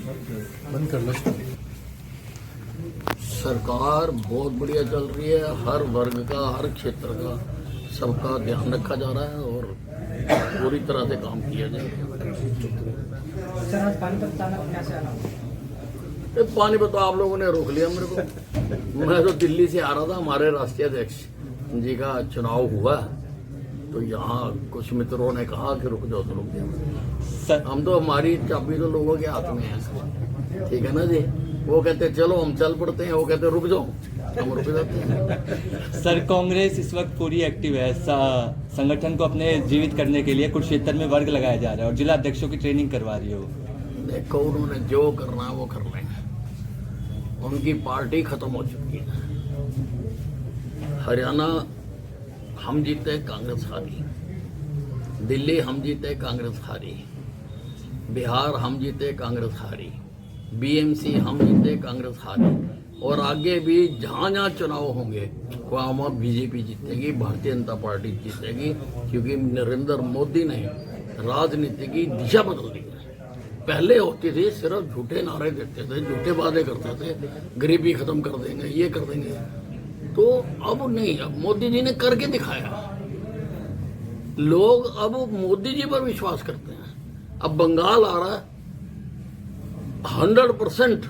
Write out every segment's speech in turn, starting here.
बंद कर लो। सरकार बहुत बढ़िया चल रही है, हर वर्ग का, हर क्षेत्र का सबका ध्यान रखा जा रहा है और पूरी तरह से काम किया जा रहा है। सर आज पानीपत जाना कैसे आना? पानीपत तो आप लोगों ने रोक लिया मेरे को। मैं तो दिल्ली से आ रहा था, हमारे राष्ट्रीय अध्यक्ष जी का चुनाव हुआ तो यहाँ कुछ मित्रों ने कहा कि रुक जाओ, तो रुक गया। हम तो, हमारी चाबी तो लोगों के हाथ में है, ठीक है ना जी। वो कहते चलो हम चल पड़ते हैं, वो कहते रुक जाओ, हम रुक जाते हैं। सर कांग्रेस इस वक्त पूरी एक्टिव है, संगठन को अपने जीवित करने के लिए कुरुक्षेत्र में वर्ग लगाया जा रहा है और जिला अध्यक्षों की ट्रेनिंग करवा रही हो। देखो उन्होंने जो करना है वो कर लेंगे, उनकी पार्टी खत्म हो चुकी है। हरियाणा हम जीते, कांग्रेस हारी। दिल्ली हम जीते, कांग्रेस हारी। बिहार हम जीते, कांग्रेस हारी। बीएमसी हम जीते, कांग्रेस हारी। और आगे भी जहाँ जहाँ चुनाव होंगे वहाँ बीजेपी जीतेगी, भारतीय जनता पार्टी जीतेगी, क्योंकि नरेंद्र मोदी ने राजनीति की दिशा बदल दी है। पहले होती थी सिर्फ झूठे नारे देते थे, झूठे वादे करते थे, गरीबी खत्म कर देंगे, ये कर देंगे। तो अब नहीं, अब मोदी जी ने करके दिखाया। लोग अब मोदी जी पर विश्वास करते हैं। अब बंगाल आ रहा है, 100%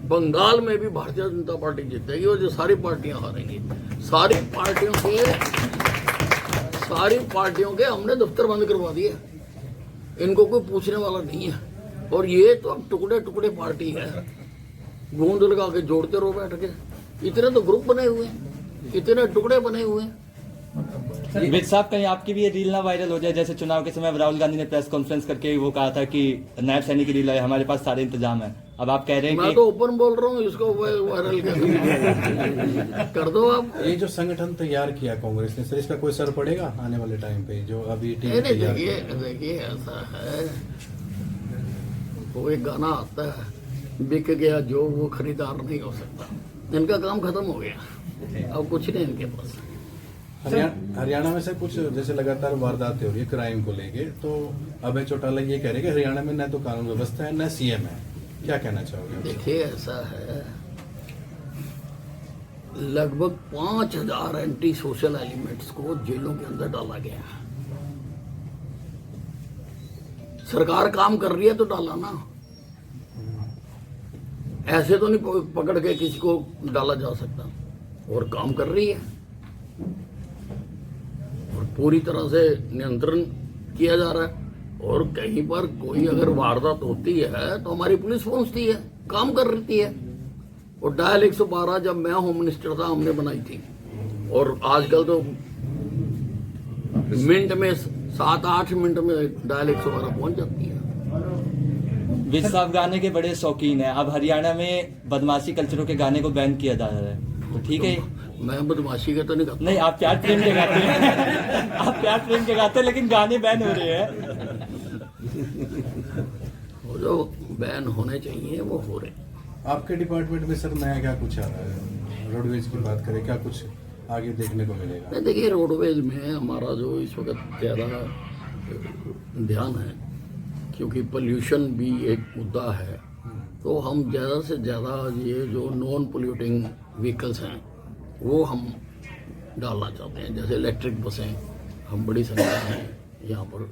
बंगाल में भी भारतीय जनता पार्टी जीतेगी और जो सारी पार्टियां हारेंगी। सारी पार्टियों के हमने दफ्तर बंद करवा दिए, इनको कोई पूछने वाला नहीं है। और ये तो अब टुकड़े टुकड़े पार्टी है, गूंद लगा के जोड़ते रहो बैठ के। इतने तो ग्रुप बने हुए हैं, इतने टुकड़े बने हुए हैं। विज साहब कहीं आपकी भी ये रील ना वायरल हो जाए, जैसे चुनाव के समय राहुल गांधी ने प्रेस कॉन्फ्रेंस करके वो कहा था कि नायब सैनिक की रील है, हमारे पास सारे इंतजाम है। अब आप कह रहे हैं मैं तो ओपन बोल रहा हूँ, इसको वायरल कर दो आप। ये जो संगठन तैयार किया कांग्रेस ने, सर इसका कोई असर पड़ेगा आने वाले टाइम पे? जो अभी देखिए ऐसा है, वो एक गाना आता है, बिक गया जो वो खरीदार नहीं हो सकता। इनका काम खत्म हो गया, अब कुछ नहीं इनके पास। हरियाणा में से कुछ जैसे लगातार वारदातें हो रही है क्राइम को लेके, तो अभय चौटाला ये कह रहे हैं कि हरियाणा में न तो कानून व्यवस्था है न सीएम है, क्या कहना चाहोगे? देखिए ऐसा है, लगभग 5000 एंटी सोशल एलिमेंट्स को जेलों के अंदर डाला गया है। सरकार काम कर रही है तो डाला ना, ऐसे तो नहीं पकड़ के किसी को डाला जा सकता। और काम कर रही है और पूरी तरह से नियंत्रण किया जा रहा है। और कहीं पर कोई अगर वारदात होती है तो हमारी पुलिस पहुंचती है, काम कर रही है। और डायल 112 जब मैं होम मिनिस्टर था हमने बनाई थी, और आजकल तो मिनट में 7-8 मिनट में डायल 112 पहुंच जाती है। विज साहब गाने के बड़े शौकीन है, अब हरियाणा में बदमाशी कल्चरों के गाने को बैन किया जा रहा है, तो ठीक है? मैं बदमाशी का तो नहीं करता। नहीं, आप प्यार प्रेम के गाते हैं आप प्यार प्रेम के गाते हैं, लेकिन गाने बैन हो रहे हैं। वो जो बैन होने चाहिए वो हो रहे हैं। आपके डिपार्टमेंट में सर नया क्या कुछ आ रहा है? रोडवेज की बात करें, क्या कुछ आगे देखने को मिलेगा? देखिए रोडवेज में हमारा जो इस वक्त ज़्यादा ध्यान है, क्योंकि पोल्यूशन भी एक मुद्दा है, तो हम ज़्यादा से ज़्यादा ये जो नॉन पोल्यूटिंग व्हीकल्स हैं वो हम डालना चाहते हैं। जैसे इलेक्ट्रिक बसें हम बड़ी संख्या में यहाँ पर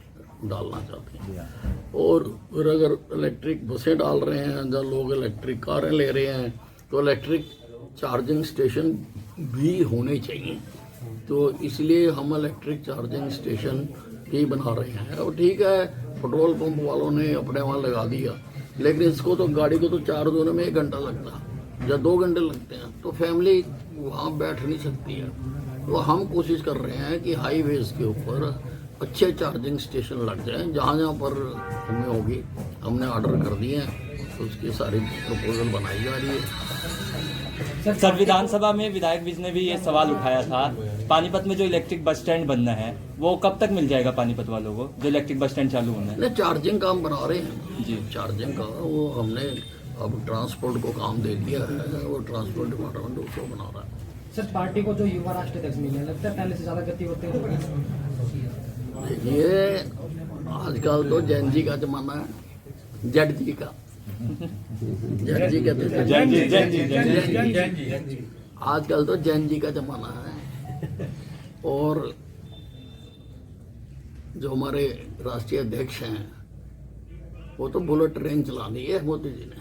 डालना चाहते हैं। और अगर इलेक्ट्रिक बसें डाल रहे हैं, जब लोग इलेक्ट्रिक कारें ले रहे हैं, तो इलेक्ट्रिक चार्जिंग स्टेशन भी होने चाहिए। तो इसलिए हम इलेक्ट्रिक चार्जिंग स्टेशन ही बना रहे हैं। और ठीक है, पेट्रोल पंप वालों ने अपने वहाँ लगा दिया, लेकिन इसको तो गाड़ी को तो चार्ज होने में 1 घंटा लगता है या 2 घंटे लगते हैं, तो फैमिली वहाँ बैठ नहीं सकती है। तो हम कोशिश कर रहे हैं कि हाईवेज के ऊपर अच्छे चार्जिंग स्टेशन लग जाएं, जहाँ जहाँ पर हमें होगी हमने ऑर्डर कर दिए हैं, तो उसकी सारी प्रपोजल बनाई जा रही है। सर विधानसभा में विधायक विज ने भी ये सवाल उठाया था, पानीपत में जो इलेक्ट्रिक बस स्टैंड बनना है वो कब तक मिल जाएगा पानीपत वालों को, जो इलेक्ट्रिक बस स्टैंड चालू होना है? चार्जिंग का हम बना रहे हैं जी, चार्जिंग का वो हमने अब ट्रांसपोर्ट को काम दे दिया है, वो ट्रांसपोर्ट डिपार्टमेंट उसको बना रहा है। सर पार्टी को जो युवा राष्ट्रीय अध्यक्ष मिले, लगता है पहले से ज्यादा गति होते हुए? देखिए आजकल तो जैन जी का जमाना है, जेड जी का, जैन जी कहते थे। जैन जी जैन जी जैन जी आजकल तो जैन जी का जमाना है। और जो हमारे राष्ट्रीय अध्यक्ष हैं वो तो बुलेट ट्रेन चला दी है मोदी जी ने।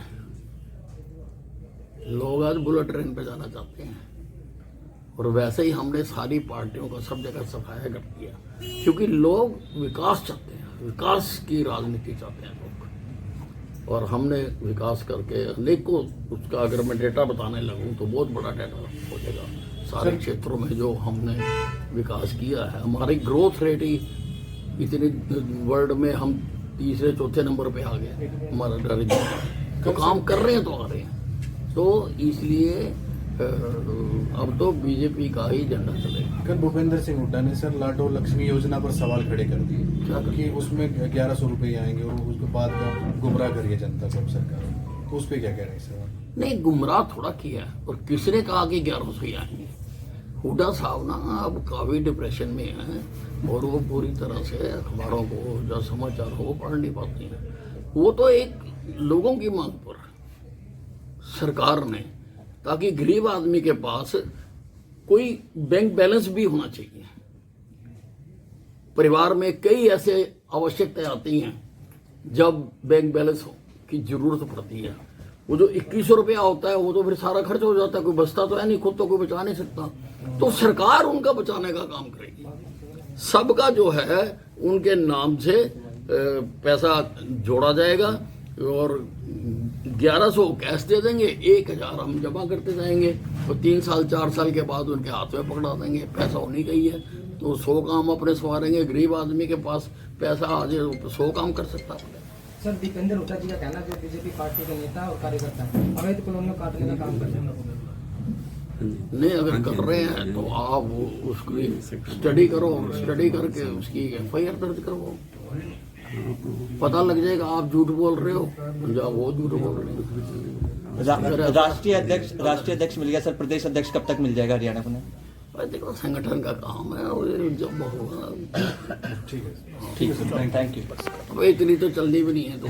लोग आज बुलेट ट्रेन पे जाना चाहते हैं और वैसे ही हमने सारी पार्टियों को सब जगह सफाया कर दिया, क्योंकि लोग विकास चाहते हैं, विकास की राजनीति चाहते हैं लोग। और हमने विकास करके अनेकों, उसका अगर मैं डेटा बताने लगूं तो बहुत बड़ा डेटा हो जाएगा। सारे क्षेत्रों में जो हमने विकास किया है, हमारी ग्रोथ रेट ही इतनी, वर्ल्ड में हम तीसरे चौथे नंबर पे आ गए हमारा दरिद्र। तो काम कर रहे हैं तो आ रहे हैं। तो इसलिए अब तो बीजेपी का ही झंडा चलेगा। कल भूपेंद्र सिंह हुड्डा ने सर लाडो लक्ष्मी योजना पर सवाल खड़े कर क्या दिए कि उसमें 1100 रुपये आएंगे और उसके बाद गुमराह करिए जनता को सरकार, तो उस पर क्या कह रहे हैं सर? नहीं, गुमराह थोड़ा किया है। और किसने कहा कि 1100 ही आएंगे? हुड्डा साहब ना अब काफी डिप्रेशन में हैं और वो पूरी तरह से अखबारों को, जो समाचार हो, वो पढ़ नहीं पाते हैं। वो तो एक लोगों की मांग पर सरकार ने, ताकि गरीब आदमी के पास कोई बैंक बैलेंस भी होना चाहिए। परिवार में कई ऐसे आवश्यकताएं आती हैं जब बैंक बैलेंस की जरूरत पड़ती है। वो जो 2100 रुपया होता है वो तो फिर सारा खर्च हो जाता है, कोई बचता तो है नहीं, खुद तो कोई बचा नहीं सकता। तो सरकार उनका बचाने का काम करेगी। सबका जो है उनके नाम से पैसा जोड़ा जाएगा और 1100 कैश दे देंगे, 1000 हम जमा करते जाएंगे और 3 साल 4 साल के बाद उनके हाथ में पकड़ा देंगे। पैसा होनी चाहिए है तो 100 काम अपने सवारेंगे। गरीब आदमी के पास पैसा आ जाए तो 100 काम कर सकता है। सर, दीपेंद्र हुड्डा जी का कहना है जो बीजेपी पार्टी के नेता और कार्यकर्ता हैं, अवैध कॉलोनियों काटने का काम करते हैं। नहीं, अगर कर रहे हैं तो आप उसकी स्टडी करो, स्टडी करके उसकी FIR दर्ज करो, पता लग जाएगा आप झूठ बोल रहे हो या वो झूठ बोल रहे हो। राष्ट्रीय अध्यक्ष मिल गया सर, प्रदेश अध्यक्ष कब तक मिल जाएगा हरियाणा को? देखो, संगठन का काम है और जब होगा। ठीक है ठीक है सर, थैंक यू। अब इतनी तो चलनी भी नहीं है तो